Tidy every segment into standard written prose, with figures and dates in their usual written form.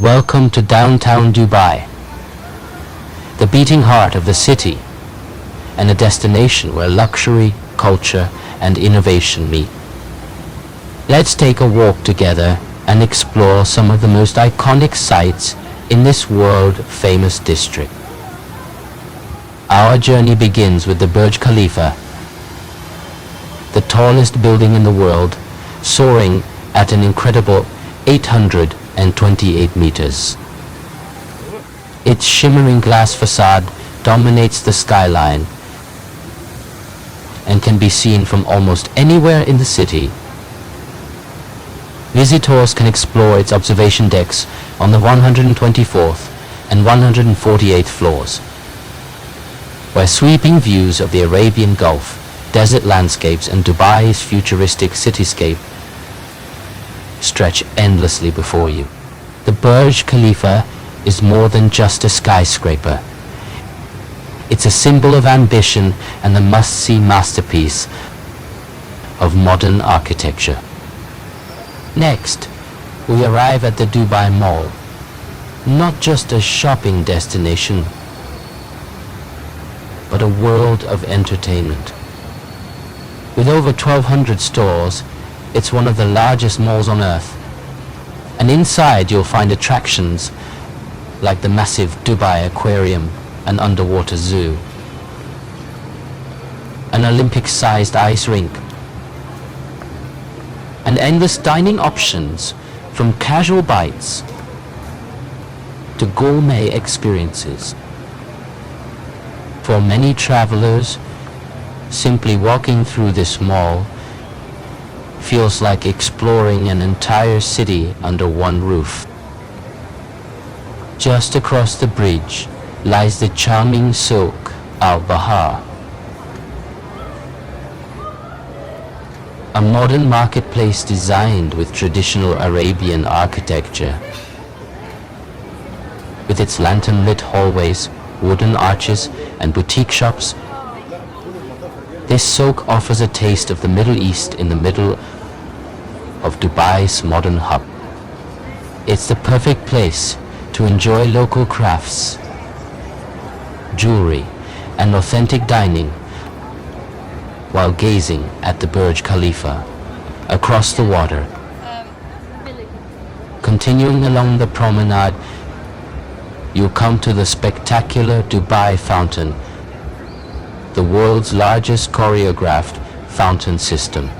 Welcome to downtown Dubai, the beating heart of the city, and a destination where luxury, culture, and innovation meet. Let's take a walk together and explore some of the most iconic sights in this world-famous district. Our journey begins with the Burj Khalifa, the tallest building in the world, soaring at an incredible 828 meters. Its shimmering glass facade dominates the skyline and can be seen from almost anywhere in the city. Visitors can explore its observation decks on the 124th and 148th floors, where sweeping views of the Arabian Gulf, desert landscapes, and Dubai's futuristic cityscape stretch endlessly before you. The Burj Khalifa is more than just a skyscraper. It's a symbol of ambition and a must-see masterpiece of modern architecture. Next, we arrive at the Dubai Mall, not just a shopping destination, but a world of entertainment. With over 1,200 stores, it's one of the largest malls on earth. And inside you'll find attractions like the massive Dubai Aquarium, an underwater zoo, an Olympic-sized ice rink, and endless dining options from casual bites to gourmet experiences. For many travelers, simply walking through this mall feels like exploring an entire city under one roof. Just across the bridge lies the charming Souk Al Bahar, a modern marketplace designed with traditional Arabian architecture. With its lantern-lit hallways, wooden arches, and boutique shops, this souk offers a taste of the Middle East in the middle of Dubai's modern hub. It's the perfect place to enjoy local crafts, jewelry, and authentic dining while gazing at the Burj Khalifa across the water. Continuing along the promenade, you'll come to the spectacular Dubai Fountain, the world's largest choreographed fountain system.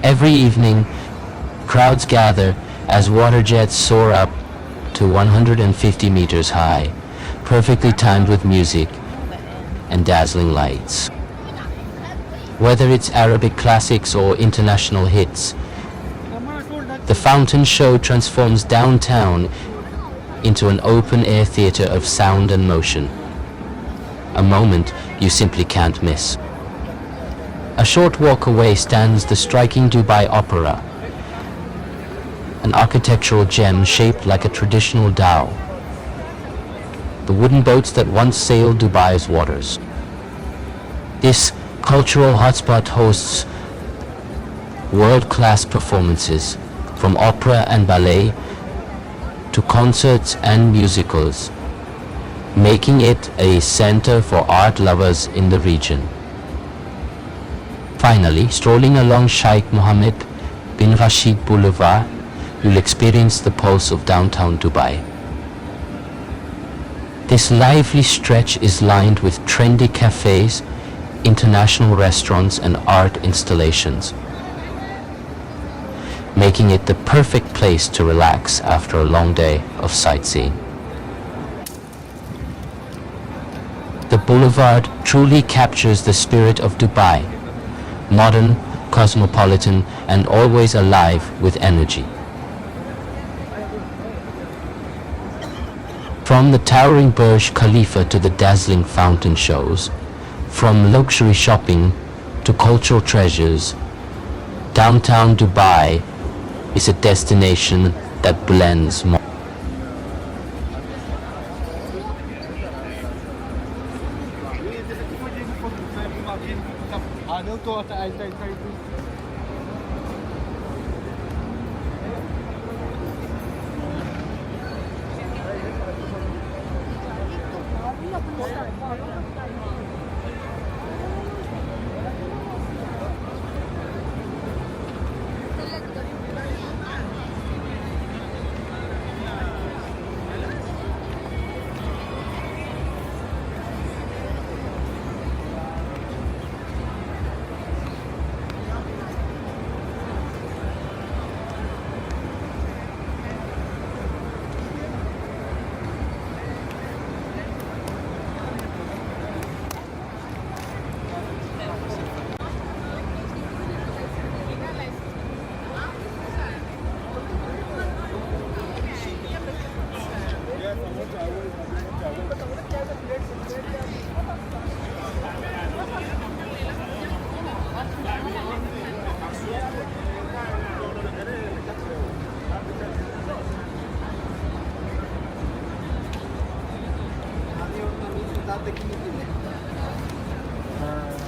Every evening, crowds gather as water jets soar up to 150 meters high, perfectly timed with music and dazzling lights. Whether it's Arabic classics or international hits, the fountain show transforms downtown into an open-air theater of sound and motion, a moment you simply can't miss. A short walk away stands the striking Dubai Opera, an architectural gem shaped like a traditional dhow, the wooden boats that once sailed Dubai's waters. This cultural hotspot hosts world-class performances, from opera and ballet to concerts and musicals, making it a center for art lovers in the region. Finally, strolling along Sheikh Mohammed bin Rashid Boulevard, you'll experience the pulse of downtown Dubai. This lively stretch is lined with trendy cafes, international restaurants, and art installations, making it the perfect place to relax after a long day of sightseeing. The boulevard truly captures the spirit of Dubai, modern, cosmopolitan, and always alive with energy. From the towering Burj Khalifa to the dazzling fountain shows, from luxury shopping to cultural treasures, downtown Dubai is a destination that blends more.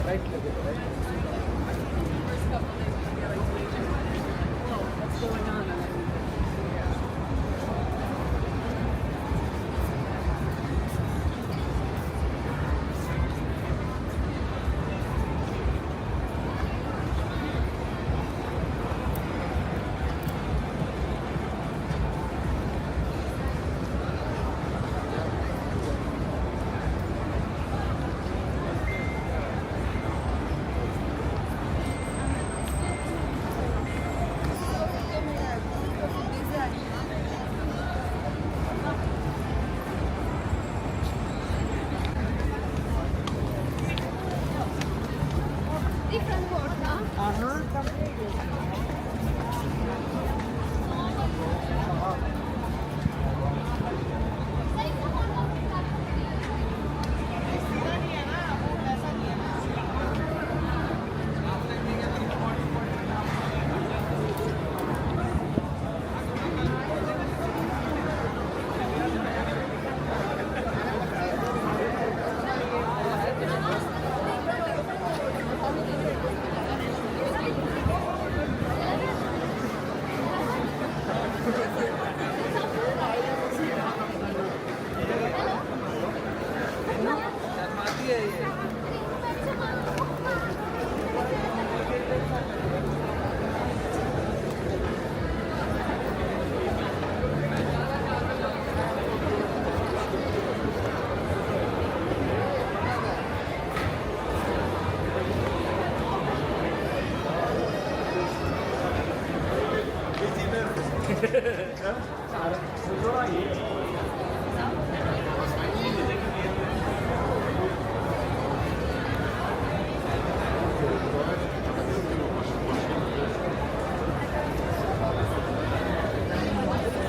Right lege, right? What's going on? Different board, no?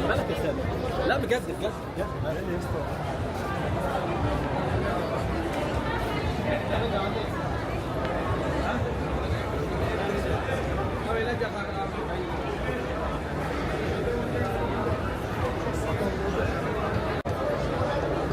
مالك يا خالد؟ لا بجد بجد بجد.